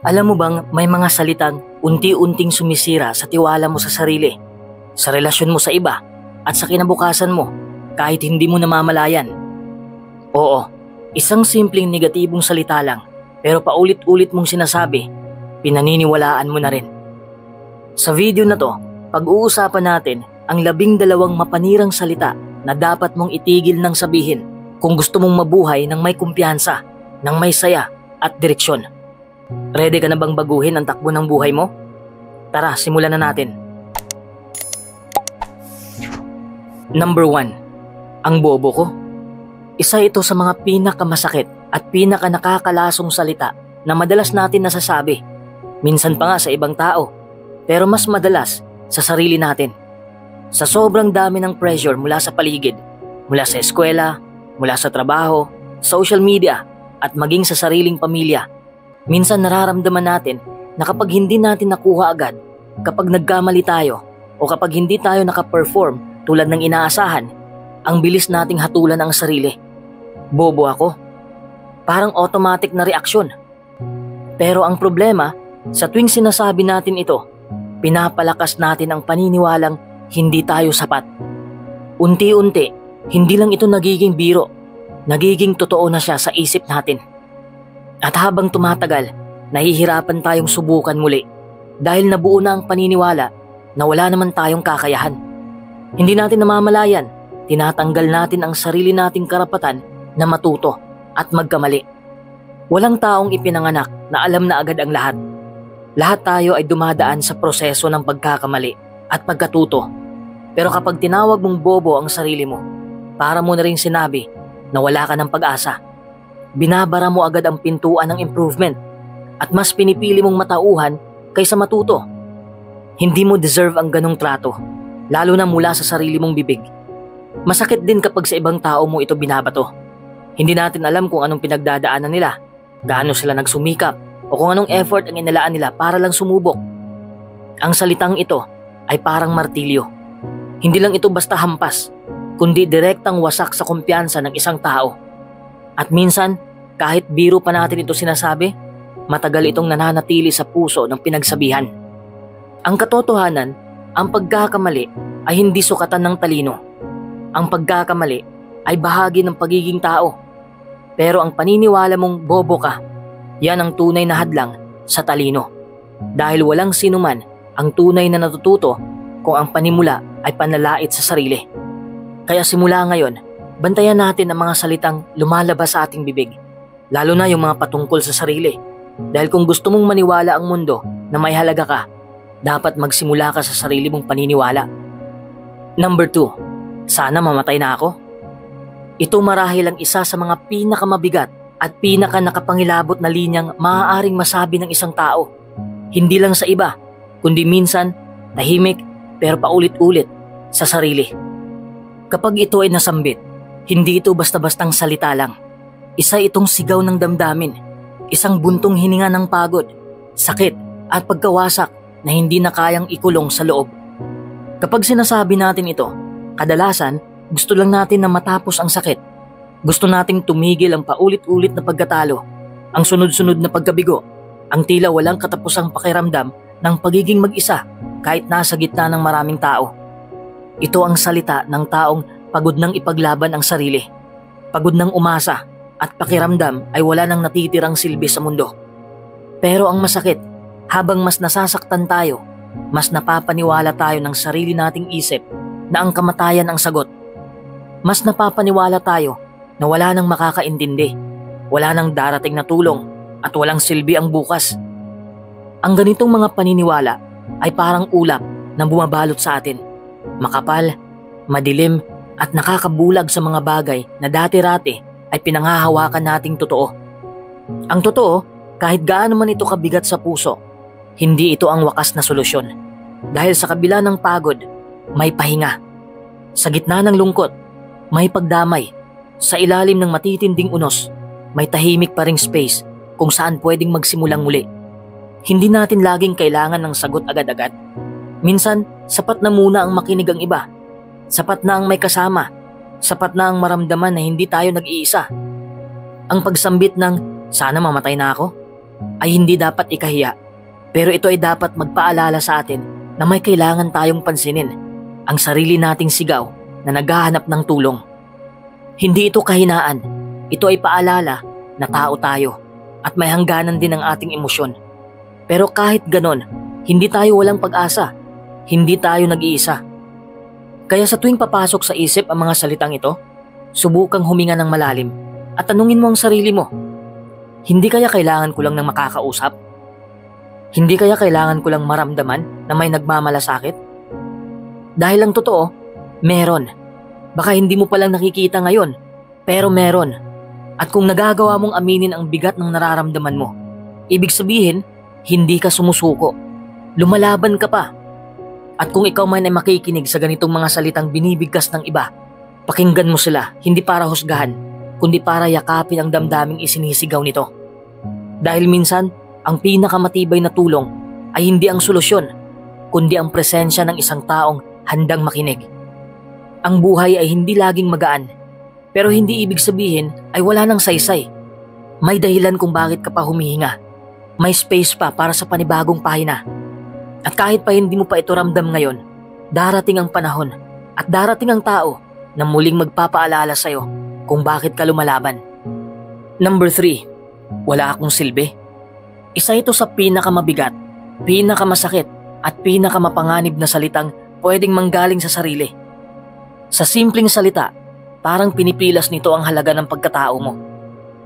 Alam mo bang may mga salitang unti-unting sumisira sa tiwala mo sa sarili, sa relasyon mo sa iba, at sa kinabukasan mo kahit hindi mo namamalayan? Oo, isang simpleng negatibong salita lang pero paulit-ulit mong sinasabi, pinaniniwalaan mo na rin. Sa video na to, pag-uusapan natin ang 12 mapanirang salita na dapat mong itigil ng sabihin kung gusto mong mabuhay ng may kumpiyansa, ng may saya at direksyon. Ready ka na bang baguhin ang takbo ng buhay mo? Tara, simulan na natin. Number 1. Ang bobo ko. Isa ito sa mga pinakamasakit at pinakanakakalasong salita na madalas natin nasasabi. Minsan pa nga sa ibang tao, pero mas madalas sa sarili natin. Sa sobrang dami ng pressure mula sa paligid, mula sa eskwela, mula sa trabaho, social media, at maging sa sariling pamilya, minsan nararamdaman natin na kapag hindi natin nakuha agad, kapag nagkamali tayo, o kapag hindi tayo nakaperform tulad ng inaasahan, ang bilis nating hatulan ang sarili. Bobo ako. Parang automatic na reaksyon. Pero ang problema, sa tuwing sinasabi natin ito, pinapalakas natin ang paniniwalang hindi tayo sapat. Unti-unti, hindi lang ito nagiging biro, nagiging totoo na siya sa isip natin. At habang tumatagal, nahihirapan tayong subukan muli dahil nabuo na ang paniniwala na wala naman tayong kakayahan. Hindi natin namamalayan, tinatanggal natin ang sarili nating karapatan na matuto at magkamali. Walang taong ipinanganak na alam na agad ang lahat. Lahat tayo ay dumadaan sa proseso ng pagkakamali at pagkatuto. Pero kapag tinawag mong bobo ang sarili mo, para mo na rin sinabi na wala ka ng pag-asa. Binabara mo agad ang pintuan ng improvement at mas pinipili mong matauhan kaysa matuto. Hindi mo deserve ang ganong trato, lalo na mula sa sarili mong bibig. Masakit din kapag sa ibang tao mo ito binabato. Hindi natin alam kung anong pinagdadaanan nila, gaano sila nagsumikap, o kung anong effort ang inalaan nila para lang sumubok. Ang salitang ito ay parang martilyo. Hindi lang ito basta hampas, kundi direktang wasak sa kumpiyansa ng isang tao. At minsan, kahit biro pa natin ito sinasabi, matagal itong nananatili sa puso ng pinagsabihan. Ang katotohanan, ang pagkakamali ay hindi sukatan ng talino. Ang pagkakamali ay bahagi ng pagiging tao. Pero ang paniniwala mong bobo ka, yan ang tunay na hadlang sa talino. Dahil walang sinuman ang tunay na natututo kung ang panimula ay panlalait sa sarili. Kaya simula ngayon, bantayan natin ang mga salitang lumalabas sa ating bibig, lalo na yung mga patungkol sa sarili. Dahil kung gusto mong maniwala ang mundo na may halaga ka, dapat magsimula ka sa sarili mong paniniwala. Number 2. Sana mamatay na ako. Ito marahil ang isa sa mga pinakamabigat at pinakanakapangilabot na linyang maaaring masabi ng isang tao. Hindi lang sa iba, kundi minsan, tahimik pero paulit-ulit sa sarili. Kapag ito ay nasambit, hindi ito basta-bastang salita lang. Isa itong sigaw ng damdamin, isang buntong hininga ng pagod, sakit at pagkawasak na hindi na kayang ikulong sa loob. Kapag sinasabi natin ito, kadalasan gusto lang natin na matapos ang sakit. Gusto nating tumigil ang paulit-ulit na pagkatalo, ang sunod-sunod na pagkabigo, ang tila walang katapusang pakiramdam ng pagiging mag-isa kahit nasa gitna ng maraming tao. Ito ang salita ng taong pagod nang ipaglaban ang sarili, pagod nang umasa at pakiramdam ay wala nang natitirang silbi sa mundo. Pero ang masakit, habang mas nasasaktan tayo, mas napapaniwala tayo ng sarili nating isip na ang kamatayan ang sagot. Mas napapaniwala tayo na wala nang makakaintindi, wala nang darating na tulong at walang silbi ang bukas. Ang ganitong mga paniniwala ay parang ulap na bumabalot sa atin, makapal, madilim at nakakabulag sa mga bagay na dati-rati ay pinanghahawakan nating totoo. Ang totoo, kahit gaano man ito kabigat sa puso, hindi ito ang wakas na solusyon. Dahil sa kabila ng pagod, may pahinga. Sa gitna ng lungkot, may pagdamay. Sa ilalim ng matitinding unos, may tahimik pa ring space kung saan pwedeng magsimulang muli. Hindi natin laging kailangan ng sagot agad-agad. Minsan, sapat na muna ang makinig ang iba. Sapat na ang may kasama. Sapat na ang maramdaman na hindi tayo nag-iisa. Ang pagsambit ng sana mamatay na ako, ay hindi dapat ikahiya. Pero ito ay dapat magpaalala sa atin na may kailangan tayong pansinin, ang sarili nating sigaw na naghahanap ng tulong. Hindi ito kahinaan, ito ay paalala na tao tayo at may hangganan din ang ating emosyon. Pero kahit ganon, hindi tayo walang pag-asa, hindi tayo nag-iisa. Kaya sa tuwing papasok sa isip ang mga salitang ito, subukang huminga ng malalim at tanungin mo ang sarili mo, hindi kaya kailangan ko lang ng makakausap? Hindi kaya kailangan ko lang maramdaman na may nagmamalasakit? Dahil ang totoo, meron. Baka hindi mo palang nakikita ngayon, pero meron. At kung nagagawa mong aminin ang bigat ng nararamdaman mo, ibig sabihin, hindi ka sumusuko. Lumalaban ka pa. At kung ikaw man ay makikinig sa ganitong mga salitang binibigkas ng iba, pakinggan mo sila, hindi para husgahan, kundi para yakapin ang damdaming isinisigaw nito. Dahil minsan, ang pinakamatibay na tulong ay hindi ang solusyon, kundi ang presensya ng isang taong handang makinig. Ang buhay ay hindi laging magaan, pero hindi ibig sabihin ay wala nang saysay. May dahilan kung bakit ka pa humihinga. May space pa para sa panibagong pahina. At kahit pa hindi mo pa ito ramdam ngayon, darating ang panahon at darating ang tao na muling magpapaalala sa'yo kung bakit ka lumalaban. Number 3, wala akong silbi. Isa ito sa pinakamabigat, pinakamasakit at pinakamapanganib na salitang pwedeng manggaling sa sarili. Sa simpleng salita, parang pinipilas nito ang halaga ng pagkatao mo.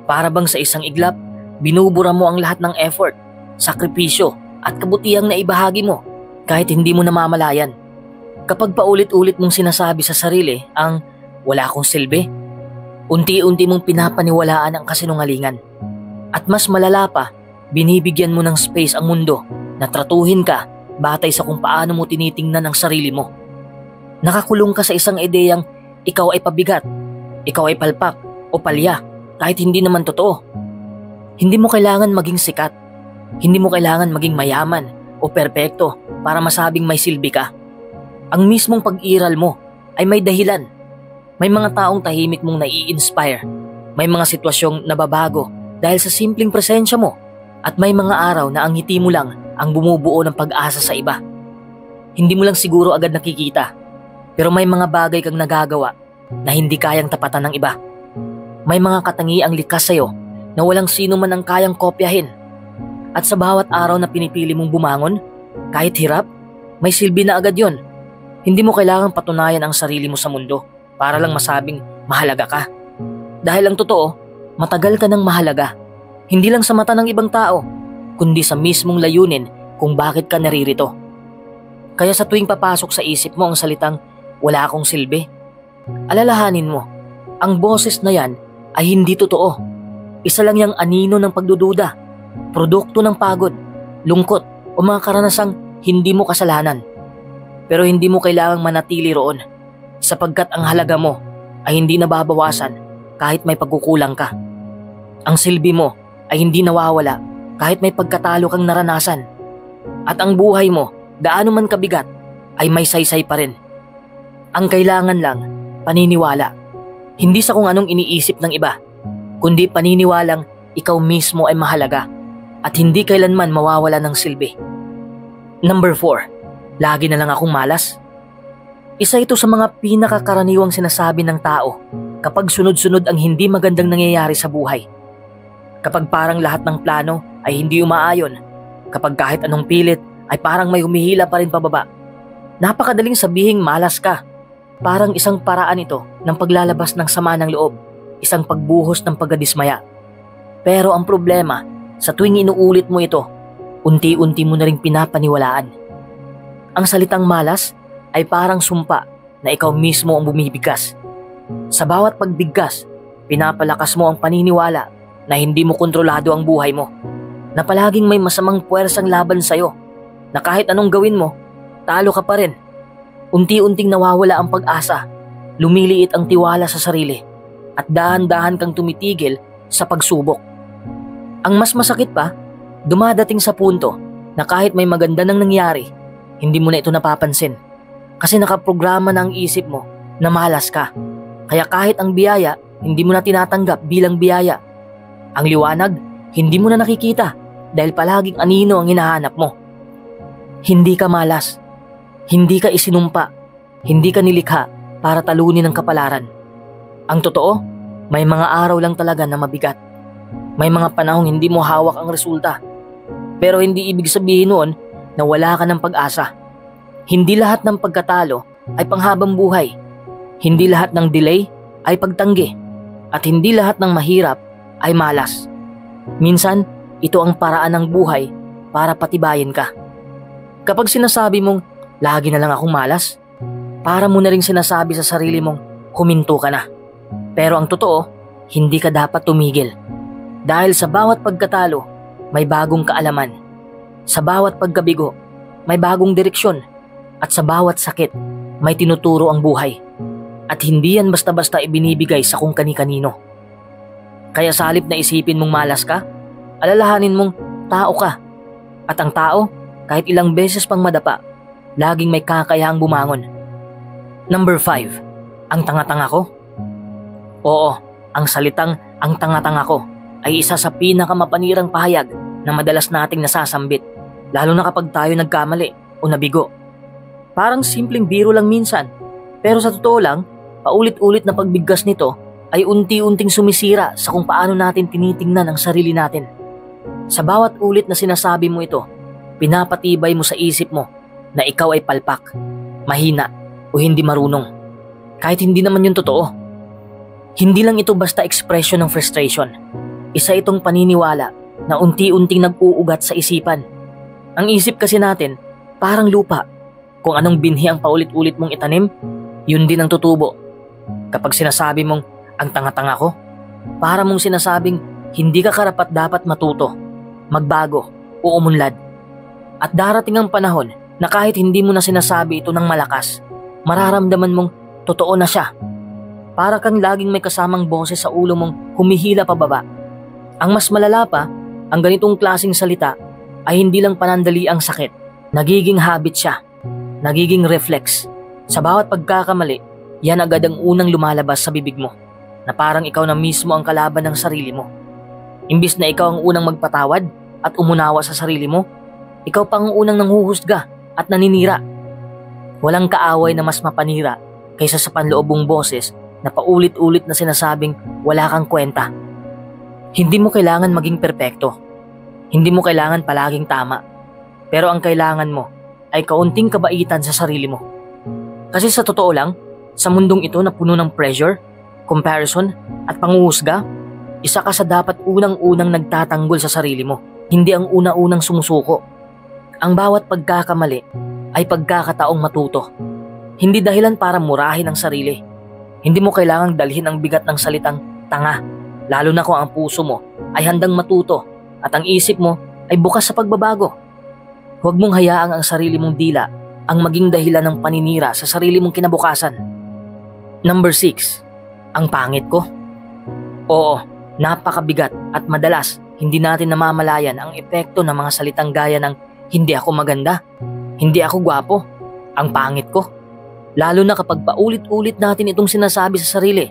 Para bang sa isang iglap, binubura mo ang lahat ng effort, sakripisyo at kabutihang naibahagi mo kahit hindi mo namamalayan. Kapag paulit-ulit mong sinasabi sa sarili ang wala akong silbi, unti-unti mong pinapaniwalaan ang kasinungalingan. At mas malala pa, binibigyan mo ng space ang mundo na tratuhin ka batay sa kung paano mo tinitingnan ang sarili mo. Nakakulong ka sa isang ideyang ikaw ay pabigat, ikaw ay palpak o palya kahit hindi naman totoo. Hindi mo kailangan maging sikat, hindi mo kailangan maging mayaman o perpekto para masabing may silbi ka. Ang mismong pag-iral mo ay may dahilan. May mga taong tahimik mong nai-inspire, may mga sitwasyong nababago dahil sa simpleng presensya mo. At may mga araw na ang ngiti mo lang ang bumubuo ng pag-asa sa iba. Hindi mo lang siguro agad nakikita, pero may mga bagay kang nagagawa na hindi kayang tapatan ng iba. May mga katangiang likas sa'yo na walang sino man ang kayang kopyahin. At sa bawat araw na pinipili mong bumangon, kahit hirap, may silbi na agad yon. Hindi mo kailangang patunayan ang sarili mo sa mundo para lang masabing mahalaga ka. Dahil ang totoo, matagal ka ng mahalaga. Hindi lang sa mata ng ibang tao, kundi sa mismong layunin kung bakit ka naririto. Kaya sa tuwing papasok sa isip mo ang salitang wala akong silbi, alalahanin mo, ang boses na yan ay hindi totoo. Isa lang yang anino ng pagdududa, produkto ng pagod, lungkot o mga karanasang hindi mo kasalanan. Pero hindi mo kailangang manatili roon, sapagkat ang halaga mo ay hindi nababawasan kahit may pagkukulang ka. Ang silbi mo ay hindi nawawala kahit may pagkatalo kang naranasan. At ang buhay mo, gaano man kabigat, ay may saysay pa rin. Ang kailangan lang, paniniwala. Hindi sa kung anong iniisip ng iba, kundi paniniwalang ikaw mismo ay mahalaga at hindi kailanman mawawala ng silbi. Number 4, lagi na lang akong malas. Isa ito sa mga pinakakaraniwang sinasabi ng tao kapag sunod-sunod ang hindi magandang nangyayari sa buhay. Kapag parang lahat ng plano ay hindi umaayon, kapag kahit anong pilit ay parang may humihila pa rin pababa. Napakadaling sabihing malas ka. Parang isang paraan ito ng paglalabas ng sama ng loob, isang pagbuhos ng pagkadismaya. Pero ang problema, sa tuwing inuulit mo ito, unti-unti mo na ring pinapaniwalaan. Ang salitang malas ay parang sumpa na ikaw mismo ang bumibigkas. Sa bawat pagbigkas, pinapalakas mo ang paniniwala na hindi mo kontrolado ang buhay mo, na palaging may masamang puwersang laban sa'yo, na kahit anong gawin mo, talo ka pa rin. Unti-unting nawawala ang pag-asa, lumiliit ang tiwala sa sarili, at dahan-dahan kang tumitigil sa pagsubok. Ang mas masakit pa, dumadating sa punto na kahit may maganda nang nangyari, hindi mo na ito napapansin. Kasi nakaprograma na ang isip mo na malas ka. Kaya kahit ang biyaya, hindi mo na tinatanggap bilang biyaya. Ang liwanag, hindi mo na nakikita dahil palaging anino ang hinahanap mo. Hindi ka malas. Hindi ka isinumpa. Hindi ka nilikha para talunin ang kapalaran. Ang totoo, may mga araw lang talaga na mabigat. May mga panahong hindi mo hawak ang resulta. Pero hindi ibig sabihin noon na wala ka ng pag-asa. Hindi lahat ng pagkatalo ay panghabang buhay. Hindi lahat ng delay ay pagtanggi. At hindi lahat ng mahirap ay malas. Minsan, ito ang paraan ng buhay para patibayin ka. Kapag sinasabi mong, lagi na lang akong malas, para mo na rin sinasabi sa sarili mong, huminto ka na. Pero ang totoo, hindi ka dapat tumigil. Dahil sa bawat pagkatalo, may bagong kaalaman. Sa bawat pagkabigo, may bagong direksyon. At sa bawat sakit, may tinuturo ang buhay. At hindi yan basta-basta ibinibigay sa kung kani-kanino. Kaya sa halip na isipin mong malas ka, alalahanin mong tao ka. At ang tao, kahit ilang beses pang madapa, laging may kakayahang bumangon. Number 5, ang tanga-tanga ko. Oo, ang salitang ang tanga-tanga ko ay isa sa pinakamapanirang pahayag na madalas nating nasasambit, lalo na kapag tayo nagkamali o nabigo. Parang simpleng biro lang minsan, pero sa totoo lang, paulit-ulit na pagbigkas nito ay unti-unting sumisira sa kung paano natin tinitingnan ang sarili natin. Sa bawat ulit na sinasabi mo ito, pinapatibay mo sa isip mo na ikaw ay palpak, mahina o hindi marunong. Kahit hindi naman yun totoo. Hindi lang ito basta ekspresyon ng frustration. Isa itong paniniwala na unti-unting nag-uugat sa isipan. Ang isip kasi natin parang lupa. Kung anong binhi ang paulit-ulit mong itanim, yun din ang tutubo. Kapag sinasabi mong ang tanga-tanga ko, para mong sinasabing hindi ka karapat dapat matuto, magbago o umunlad. At darating ang panahon na kahit hindi mo na sinasabi ito ng malakas, mararamdaman mong totoo na siya. Para kang laging may kasamang boses sa ulo mong humihila pababa. Ang mas malala pa, ang ganitong klaseng salita ay hindi lang panandali ang sakit. Nagiging habit siya. Nagiging reflex. Sa bawat pagkakamali, yan agad ang unang lumalabas sa bibig mo. Na parang ikaw na mismo ang kalaban ng sarili mo. Imbis na ikaw ang unang magpatawad at umunawa sa sarili mo, ikaw pa ang unang nanghuhusga at naninira. Walang kaaway na mas mapanira kaysa sa panloobong boses na paulit-ulit na sinasabing wala kang kwenta. Hindi mo kailangan maging perpekto. Hindi mo kailangan palaging tama. Pero ang kailangan mo ay kaunting kabaitan sa sarili mo. Kasi sa totoo lang, sa mundong ito na puno ng pressure, comparison at panguhusga, isa ka sa dapat unang-unang nagtatanggol sa sarili mo, hindi ang una-unang sumusuko. Ang bawat pagkakamali ay pagkakataong matuto. Hindi dahilan para murahin ang sarili. Hindi mo kailangang dalhin ang bigat ng salitang tanga, lalo na kung ang puso mo ay handang matuto at ang isip mo ay bukas sa pagbabago. Huwag mong hayaang ang sarili mong dila ang maging dahilan ng paninira sa sarili mong kinabukasan. Number 6, ang pangit ko. Oo, napakabigat at madalas hindi natin namamalayan ang epekto ng mga salitang gaya ng hindi ako maganda, hindi ako gwapo, ang pangit ko. Lalo na kapag paulit-ulit natin itong sinasabi sa sarili.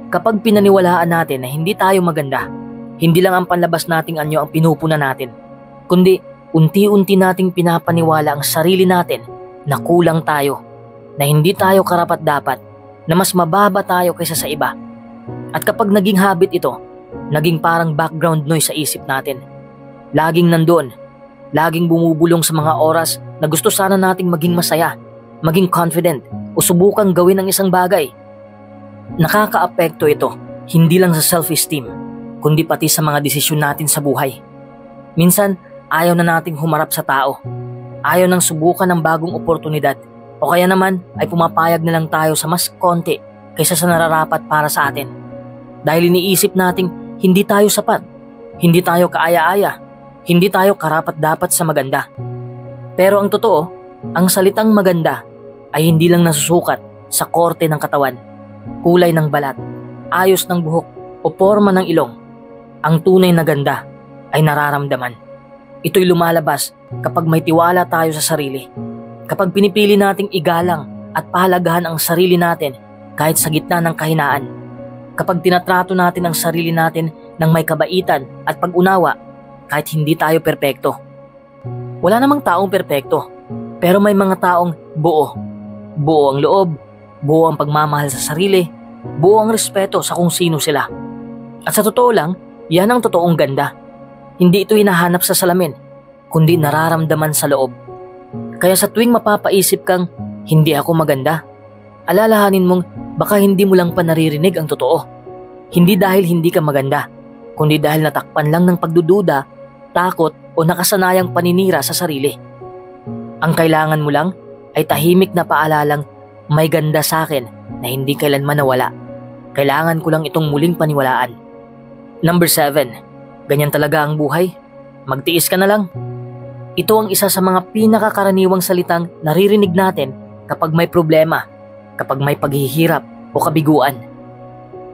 Kapag pinaniwalaan natin na hindi tayo maganda, hindi lang ang panlabas nating anyo ang pinupuna natin, kundi unti-unti nating pinapaniwala ang sarili natin na kulang tayo, na hindi tayo karapat-dapat, na mas mababa tayo kaysa sa iba. At kapag naging habit ito, naging parang background noise sa isip natin. Laging nandoon, laging bumubulong sa mga oras na gusto sana nating maging masaya, maging confident o subukang gawin ang isang bagay. Nakakaapekto ito hindi lang sa self-esteem, kundi pati sa mga desisyon natin sa buhay. Minsan, ayaw na nating humarap sa tao. Ayaw nang subukan ng bagong oportunidad. O kaya naman ay pumapayag na lang tayo sa mas konti kaysa sa nararapat para sa atin. Dahil iniisip nating hindi tayo sapat, hindi tayo kaaya-aya, hindi tayo karapat-dapat sa maganda. Pero ang totoo, ang salitang maganda ay hindi lang nasusukat sa korte ng katawan, kulay ng balat, ayos ng buhok o forma ng ilong. Ang tunay na ganda ay nararamdaman. Ito'y lumalabas kapag may tiwala tayo sa sarili. Kapag pinipili nating igalang at pahalagahan ang sarili natin kahit sa gitna ng kahinaan. Kapag tinatrato natin ang sarili natin ng may kabaitan at pag-unawa kahit hindi tayo perpekto. Wala namang taong perpekto, pero may mga taong buo. Buo ang loob, buo ang pagmamahal sa sarili, buo ang respeto sa kung sino sila. At sa totoo lang, yan ang totoong ganda. Hindi ito hinahanap sa salamin, kundi nararamdaman sa loob. Kaya sa tuwing mapapaisip kang, hindi ako maganda, alalahanin mong baka hindi mo lang pa naririnig ang totoo. Hindi dahil hindi ka maganda, kundi dahil natakpan lang ng pagdududa, takot o nakasanayang paninira sa sarili. Ang kailangan mo lang ay tahimik na paalalang may ganda sa akin na hindi kailanman nawala. Kailangan ko lang itong muling paniwalaan. Number 7. Ganyan talaga ang buhay. Magtiis ka na lang. Ito ang isa sa mga pinakakaraniwang salitang naririnig natin kapag may problema, kapag may paghihirap o kabiguan.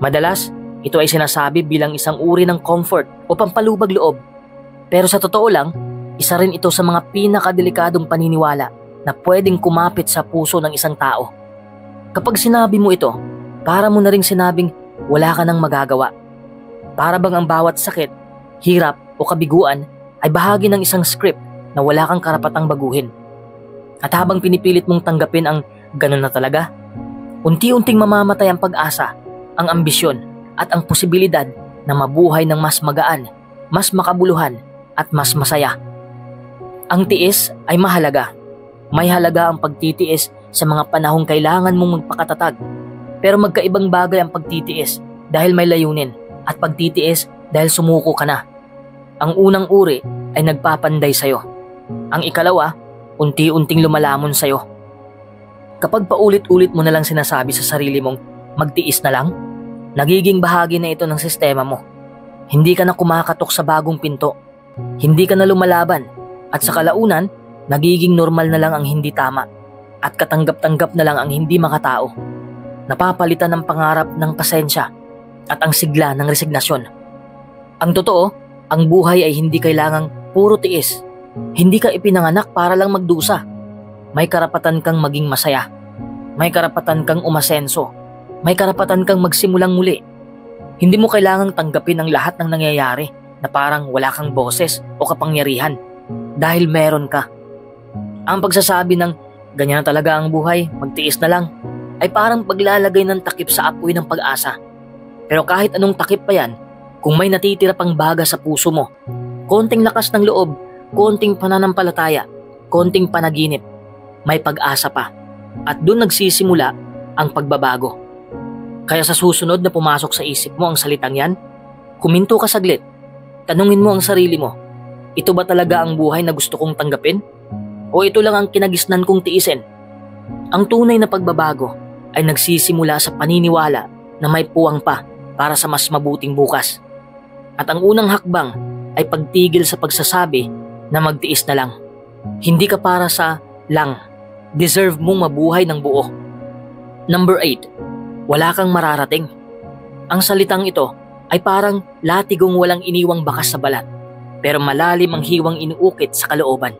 Madalas, ito ay sinasabi bilang isang uri ng comfort o pampalubag loob. Pero sa totoo lang, isa rin ito sa mga pinakadelikadong paniniwala na pwedeng kumapit sa puso ng isang tao. Kapag sinabi mo ito, para mo na ring sinabing wala ka nang magagawa. Para bang ang bawat sakit, hirap o kabiguan ay bahagi ng isang script na wala kang karapatang baguhin. At habang pinipilit mong tanggapin ang ganun na talaga, unti-unting mamamatay ang pag-asa, ang ambisyon at ang posibilidad na mabuhay ng mas magaan, mas makabuluhan at mas masaya. Ang tiis ay mahalaga. May halaga ang pagtitiis sa mga panahong kailangan mong magpakatatag. Pero magkaibang bagay ang pagtitiis dahil may layunin at pagtitiis dahil sumuko ka na. Ang unang uri ay nagpapanday sa'yo. Ang ikalawa, unti-unting lumalamon sa'yo. Kapag paulit-ulit mo na lang sinasabi sa sarili mong magtiis na lang, nagiging bahagi na ito ng sistema mo. Hindi ka na kumakatok sa bagong pinto. Hindi ka na lumalaban. At sa kalaunan, nagiging normal na lang ang hindi tama. At katanggap-tanggap na lang ang hindi makatao. Napapalitan ng pangarap ng pasensya at ang sigla ng resignasyon. Ang totoo, ang buhay ay hindi kailangang puro tiis. Hindi ka ipinanganak para lang magdusa. May karapatan kang maging masaya. May karapatan kang umasenso. May karapatan kang magsimulang muli. Hindi mo kailangang tanggapin ang lahat ng nangyayari na parang wala kang boses o kapangyarihan dahil meron ka. Ang pagsasabi ng ganyan na talaga ang buhay, magtiis na lang, ay parang paglalagay ng takip sa apoy ng pag-asa. Pero kahit anong takip pa yan, kung may natitira pang baga sa puso mo, konting lakas ng loob, konting pananampalataya, konting panaginip, may pag-asa pa. At doon nagsisimula ang pagbabago. Kaya sa susunod na pumasok sa isip mo ang salitang yan, huminto ka saglit. Tanungin mo ang sarili mo, ito ba talaga ang buhay na gusto kong tanggapin? O ito lang ang kinagisnan kong tiisin? Ang tunay na pagbabago ay nagsisimula sa paniniwala na may puwang pa para sa mas mabuting bukas. At ang unang hakbang ay pagtigil sa pagsasabi na magtiis na lang. Hindi ka para sa lang. Deserve mong mabuhay ng buo. Number 8. Wala kang mararating. Ang salitang ito ay parang latigong walang iniwang bakas sa balat, pero malalim ang hiwang inuukit sa kalooban.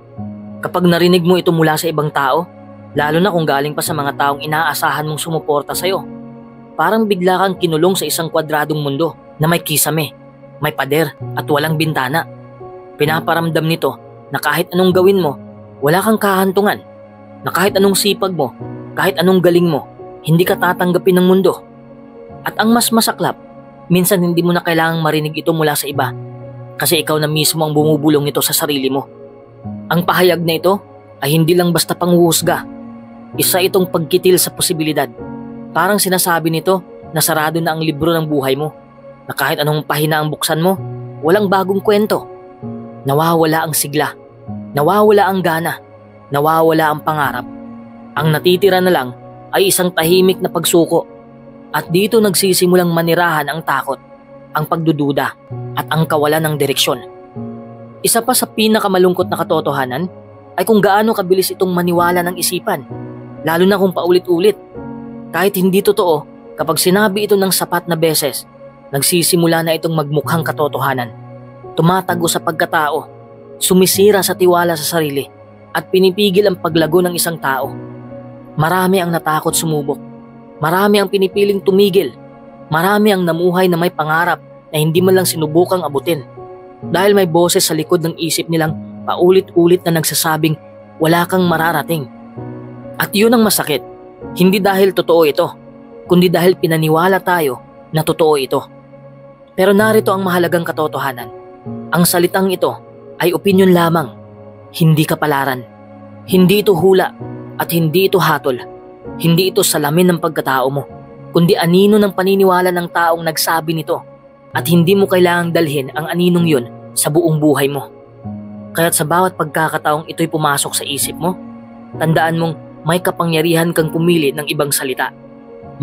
Kapag narinig mo ito mula sa ibang tao, lalo na kung galing pa sa mga taong inaasahan mong sumuporta sa'yo, parang bigla kang kinulong sa isang kwadradong mundo na may kisame, may pader at walang bintana. Pinaparamdam nito na kahit anong gawin mo, wala kang kahantungan. Na kahit anong sipag mo, kahit anong galing mo, hindi ka tatanggapin ng mundo. At ang mas masaklap, minsan hindi mo na kailangang marinig ito mula sa iba kasi ikaw na mismo ang bumubulong nito sa sarili mo. Ang pahayag na ito ay hindi lang basta panghuhusga. Isa itong pagkitil sa posibilidad. Parang sinasabi nito na sarado na ang libro ng buhay mo, na kahit anong pahina ang buksan mo, walang bagong kwento. Nawawala ang sigla, nawawala ang gana, nawawala ang pangarap. Ang natitira na lang ay isang tahimik na pagsuko. At dito nagsisimulang manirahan ang takot, ang pagdududa at ang kawalan ng direksyon. Isa pa sa pinakamalungkot na katotohanan ay kung gaano kabilis itong maniwala ng isipan, lalo na kung paulit-ulit. Kahit hindi totoo, kapag sinabi ito ng sapat na beses, nagsisimula na itong magmukhang katotohanan. Tumatago sa pagkatao, sumisira sa tiwala sa sarili, at pinipigil ang paglago ng isang tao. Marami ang natakot sumubok. Marami ang pinipiling tumigil. Marami ang namuhay na may pangarap na hindi man lang sinubukang abutin. Dahil may boses sa likod ng isip nilang paulit-ulit na nagsasabing wala kang mararating. At yun ang masakit, hindi dahil totoo ito, kundi dahil pinaniwala tayo na totoo ito. Pero narito ang mahalagang katotohanan. Ang salitang ito ay opinyon lamang, hindi kapalaran. Hindi ito hula at hindi ito hatol. Hindi ito salamin ng pagkatao mo, kundi anino ng paniniwala ng taong nagsabi nito. At hindi mo kailangang dalhin ang aninong yun sa buong buhay mo. Kaya't sa bawat pagkakataong ito'y pumasok sa isip mo, tandaan mong may kapangyarihan kang pumili ng ibang salita.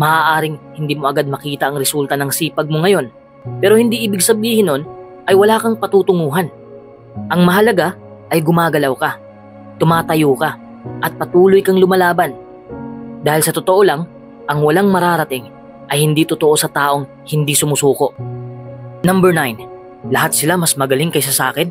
Maaaring hindi mo agad makita ang resulta ng sipag mo ngayon, pero hindi ibig sabihin nun ay wala kang patutunguhan. Ang mahalaga ay gumagalaw ka, tumatayo ka, at patuloy kang lumalaban. Dahil sa totoo lang, ang walang mararating ay hindi totoo sa taong hindi sumusuko. Number 9. Lahat sila mas magaling kaysa sa akin?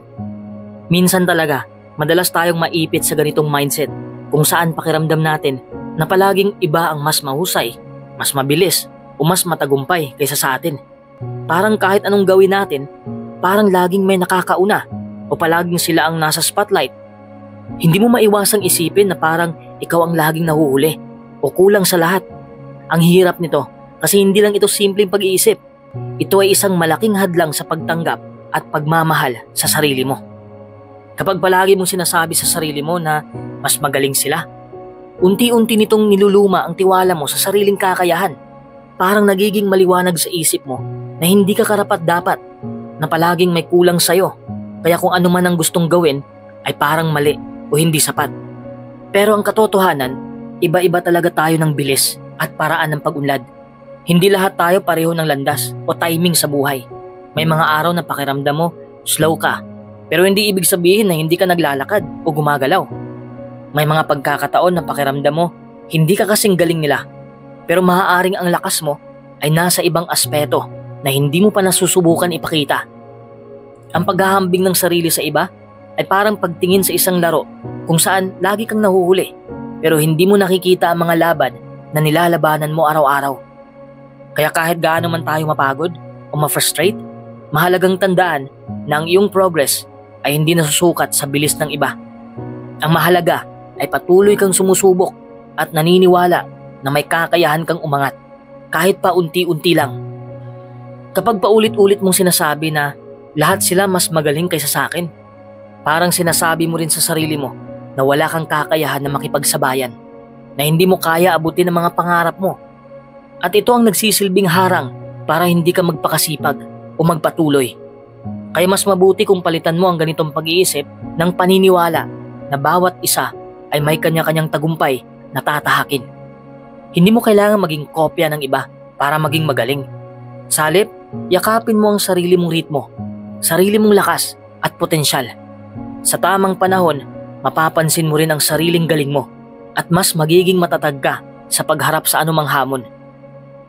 Minsan talaga, madalas tayong maipit sa ganitong mindset kung saan pakiramdam natin na palaging iba ang mas mahusay, mas mabilis, o mas matagumpay kaysa sa atin. Parang kahit anong gawin natin, parang laging may nakakauna o palaging sila ang nasa spotlight. Hindi mo maiwasang isipin na parang ikaw ang laging nahuhuli o kulang sa lahat. Ang hirap nito kasi hindi lang ito simpleng pag-iisip. Ito ay isang malaking hadlang sa pagtanggap at pagmamahal sa sarili mo. Kapag palagi mong sinasabi sa sarili mo na mas magaling sila, unti-unti nitong niluluma ang tiwala mo sa sariling kakayahan. Parang nagiging maliwanag sa isip mo na hindi ka karapat-dapat, na palaging may kulang sa'yo, kaya kung ano man ang gustong gawin ay parang mali o hindi sapat. Pero ang katotohanan, iba-iba talaga tayo ng bilis at paraan ng pag-unlad. Hindi lahat tayo pareho ng landas o timing sa buhay. May mga araw na pakiramdam mo, slow ka, pero hindi ibig sabihin na hindi ka naglalakad o gumagalaw. May mga pagkakataon na pakiramdam mo, hindi ka kasing galing nila, pero maaaring ang lakas mo ay nasa ibang aspeto na hindi mo pa nasusubukan ipakita. Ang paghahambing ng sarili sa iba ay parang pagtingin sa isang laro kung saan lagi kang nahuhuli, pero hindi mo nakikita ang mga laban na nilalabanan mo araw-araw. Kaya kahit gaano man tayo mapagod o ma-frustrate, mahalagang tandaan na ang iyong progress ay hindi nasusukat sa bilis ng iba. Ang mahalaga ay patuloy kang sumusubok at naniniwala na may kakayahan kang umangat, kahit pa unti-unti lang. Kapag paulit-ulit mong sinasabi na lahat sila mas magaling kaysa sa akin, parang sinasabi mo rin sa sarili mo na wala kang kakayahan na makipagsabayan, na hindi mo kaya abutin ang mga pangarap mo. At ito ang nagsisilbing harang para hindi ka magpakasipag o magpatuloy. Kaya mas mabuti kung palitan mo ang ganitong pag-iisip ng paniniwala na bawat isa ay may kanya-kanyang tagumpay na tatahakin. Hindi mo kailangan maging kopya ng iba para maging magaling. Sa halip, yakapin mo ang sarili mong ritmo, sarili mong lakas at potensyal. Sa tamang panahon, mapapansin mo rin ang sariling galing mo at mas magiging matatag ka sa pagharap sa anumang hamon.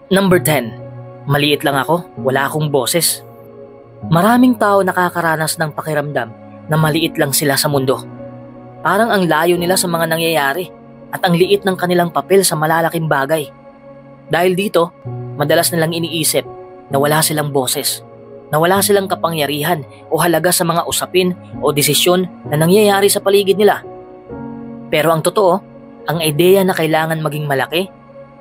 Number 10. Maliit lang ako, wala akong boses. Maraming tao nakakaranas ng pakiramdam na maliit lang sila sa mundo. Parang ang layo nila sa mga nangyayari at ang liit ng kanilang papel sa malalaking bagay. Dahil dito, madalas nilang iniisip na wala silang boses, na wala silang kapangyarihan o halaga sa mga usapin o desisyon na nangyayari sa paligid nila. Pero ang totoo, ang ideya na kailangan maging malaki,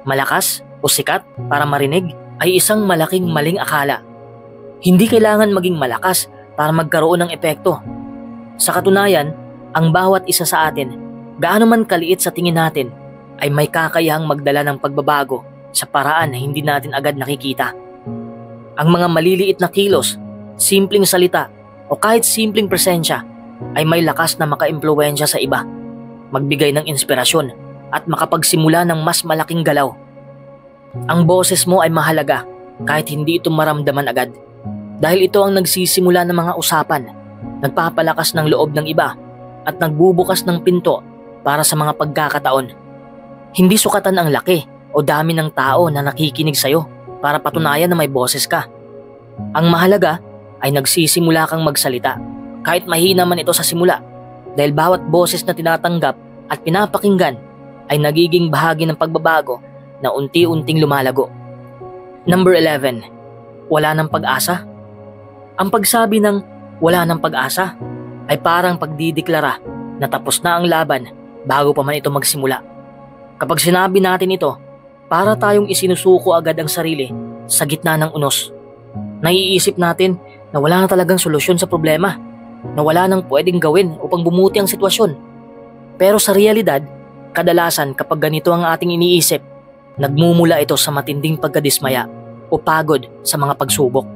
malakas o sikat para marinig ay isang malaking maling akala. Hindi kailangan maging malakas para magkaroon ng epekto. Sa katunayan, ang bawat isa sa atin, gaano man kaliit sa tingin natin, ay may kakayahang magdala ng pagbabago sa paraan na hindi natin agad nakikita. Ang mga maliliit na kilos, simpleng salita o kahit simpleng presensya ay may lakas na makaimpluwensya sa iba, magbigay ng inspirasyon at makapagsimula ng mas malaking galaw. Ang boses mo ay mahalaga kahit hindi ito maramdaman agad. Dahil ito ang nagsisimula ng mga usapan, nagpapalakas ng loob ng iba at nagbubukas ng pinto para sa mga pagkakataon. Hindi sukatan ang laki o dami ng tao na nakikinig sa'yo para patunayan na may boses ka. Ang mahalaga ay nagsisimula kang magsalita kahit mahina man ito sa simula, dahil bawat boses na tinatanggap at pinapakinggan ay nagiging bahagi ng pagbabago na unti-unting lumalago. Number 11. Wala ng pag-asa. Ang pagsabi ng wala ng pag-asa ay parang pagdideklara na tapos na ang laban bago pa man ito magsimula. Kapag sinabi natin ito, para tayong isinusuko agad ang sarili sa gitna ng unos. Naiisip natin na wala na talagang solusyon sa problema, na wala nang pwedeng gawin upang bumuti ang sitwasyon. Pero sa realidad, kadalasan kapag ganito ang ating iniisip, nagmumula ito sa matinding pagkadismaya o pagod sa mga pagsubok.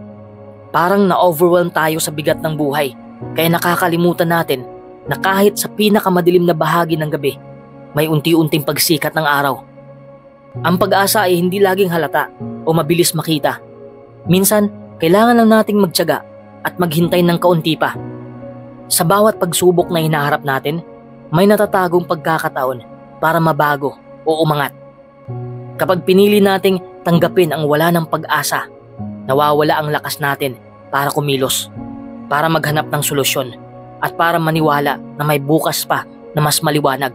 Parang na-overwhelm tayo sa bigat ng buhay, kaya nakakalimutan natin na kahit sa pinakamadilim na bahagi ng gabi, may unti-unting pagsikat ng araw. Ang pag-asa ay hindi laging halata o mabilis makita. Minsan, kailangan lang nating magtiyaga at maghintay ng kaunti pa. Sa bawat pagsubok na hinaharap natin, may natatagong pagkakataon para mabago o umangat. Kapag pinili nating tanggapin ang wala ng pag-asa, nawawala ang lakas natin para kumilos, para maghanap ng solusyon, at para maniwala na may bukas pa na mas maliwanag.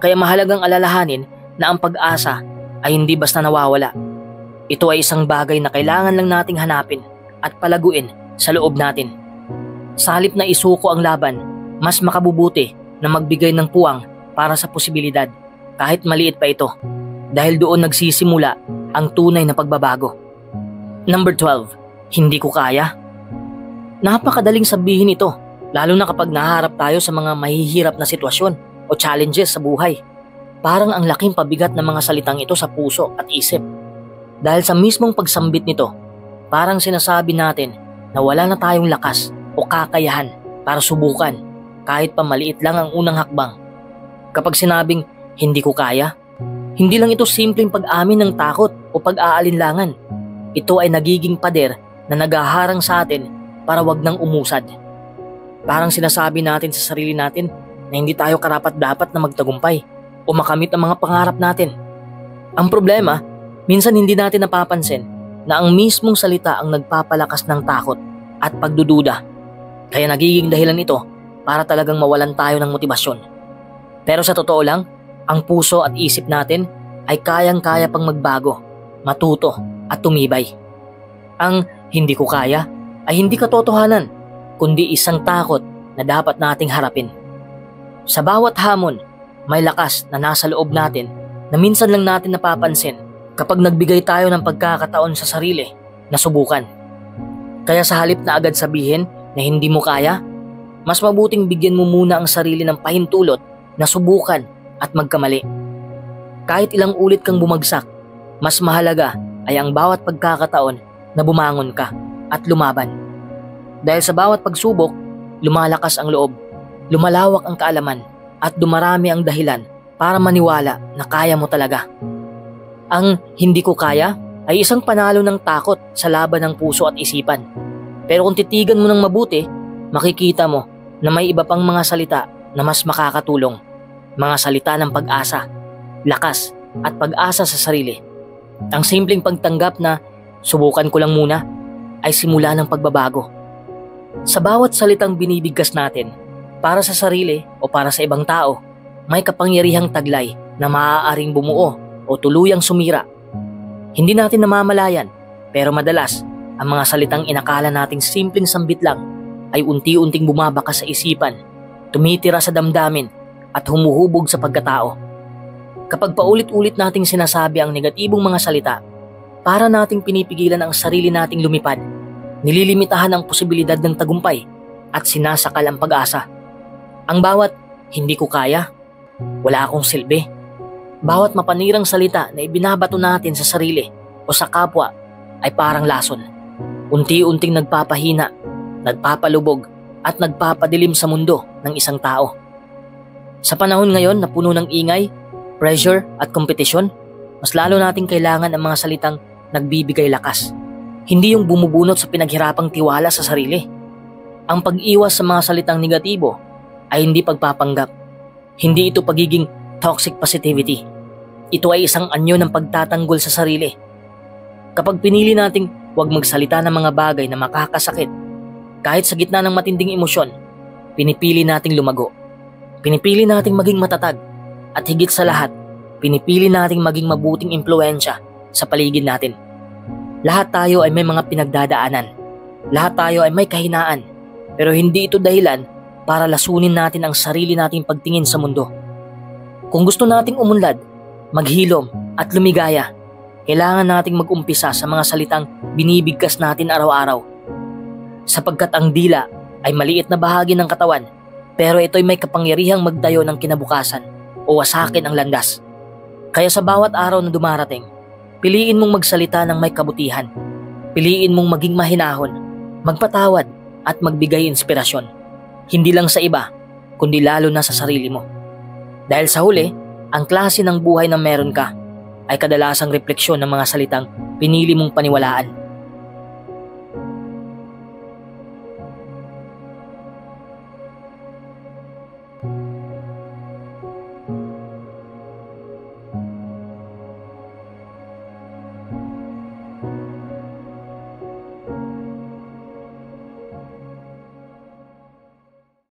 Kaya mahalagang alalahanin na ang pag-asa ay hindi basta nawawala. Ito ay isang bagay na kailangan lang nating hanapin at palaguin sa loob natin. Sa halip na isuko ang laban, mas makabubuti na magbigay ng puwang para sa posibilidad, kahit maliit pa ito, dahil doon nagsisimula ang tunay na pagbabago. Number 12, hindi ko kaya. Napakadaling sabihin ito, lalo na kapag naharap tayo sa mga mahihirap na sitwasyon o challenges sa buhay. Parang ang laking pabigat ng mga salitang ito sa puso at isip. Dahil sa mismong pagsambit nito, parang sinasabi natin na wala na tayong lakas o kakayahan para subukan kahit pa maliit lang ang unang hakbang. Kapag sinabing hindi ko kaya, hindi lang ito simpleng pag-amin ng takot o pag-aalinlangan. Ito ay nagiging pader na naghaharang sa atin para wag nang umusad. Parang sinasabi natin sa sarili natin na hindi tayo karapat-dapat na magtagumpay o makamit ang mga pangarap natin. Ang problema, minsan hindi natin napapansin na ang mismong salita ang nagpapalakas ng takot at pagdududa. Kaya nagiging dahilan ito para talagang mawalan tayo ng motibasyon. Pero sa totoo lang, ang puso at isip natin ay kayang-kaya pang magbago, matuto at tumibay. Ang hindi ko kaya ay hindi katotohanan, kundi isang takot na dapat nating harapin. Sa bawat hamon, may lakas na nasa loob natin na minsan lang natin napapansin kapag nagbigay tayo ng pagkakataon sa sarili na subukan. Kaya sa halip na agad sabihin na hindi mo kaya, mas mabuting bigyan mo muna ang sarili ng pahintulot na subukan at magkamali. Kahit ilang ulit kang bumagsak, mas mahalaga ay ang bawat pagkakataon na bumangon ka at lumaban. Dahil sa bawat pagsubok, lumalakas ang loob, lumalawak ang kaalaman, at dumarami ang dahilan para maniwala na kaya mo talaga. Ang hindi ko kaya ay isang panalo ng takot sa laban ng puso at isipan. Pero kung titigan mo ng mabuti, makikita mo na may iba pang mga salita na mas makakatulong. Mga salita ng pag-asa, lakas at pag-asa sa sarili. Ang simpleng pagtanggap na subukan ko lang muna ay simula ng pagbabago. Sa bawat salitang binibigkas natin, para sa sarili o para sa ibang tao, may kapangyarihang taglay na maaaring bumuo o tuluyang sumira. Hindi natin namamalayan, pero madalas, ang mga salitang inakala nating simpleng sambit lang ay unti-unting bumabakas sa isipan, tumitira sa damdamin at humuhubog sa pagkatao. Kapag paulit-ulit nating sinasabi ang negatibong mga salita, para nating pinipigilan ang sarili nating lumipad, nililimitahan ang posibilidad ng tagumpay at sinasakal ang pag-asa. Ang bawat hindi ko kaya, wala akong silbi, bawat mapanirang salita na ibinabato natin sa sarili o sa kapwa ay parang lason. Unti-unting nagpapahina, nagpapalubog at nagpapadilim sa mundo ng isang tao. Sa panahon ngayon na puno ng ingay, pressure at kompetisyon, mas lalo nating kailangan ang mga salitang nagbibigay lakas. Hindi yung bumubunot sa pinaghirapang tiwala sa sarili. Ang pag-iwas sa mga salitang negatibo ay hindi pagpapanggap. Hindi ito pagiging toxic positivity. Ito ay isang anyo ng pagtatanggol sa sarili. Kapag pinili nating huwag magsalita ng mga bagay na makakasakit, kahit sa gitna ng matinding emosyon, pinipili nating lumago. Pinipili nating maging matatag. At higit sa lahat, pinipili nating maging mabuting impluwensya sa paligid natin. Lahat tayo ay may mga pinagdadaanan. Lahat tayo ay may kahinaan. Pero hindi ito dahilan para lasunin natin ang sarili nating pagtingin sa mundo. Kung gusto nating umunlad, maghilom at lumigaya, kailangan nating mag-umpisa sa mga salitang binibigkas natin araw-araw. Sapagkat ang dila ay maliit na bahagi ng katawan, pero ito'y may kapangyarihang magdayo ng kinabukasan o wasakin ang landas. Kaya sa bawat araw na dumarating, piliin mong magsalita ng may kabutihan. Piliin mong maging mahinahon, magpatawad at magbigay inspirasyon. Hindi lang sa iba, kundi lalo na sa sarili mo. Dahil sa huli, ang klase ng buhay na meron ka ay kadalasang refleksyon ng mga salitang pinili mong paniwalaan.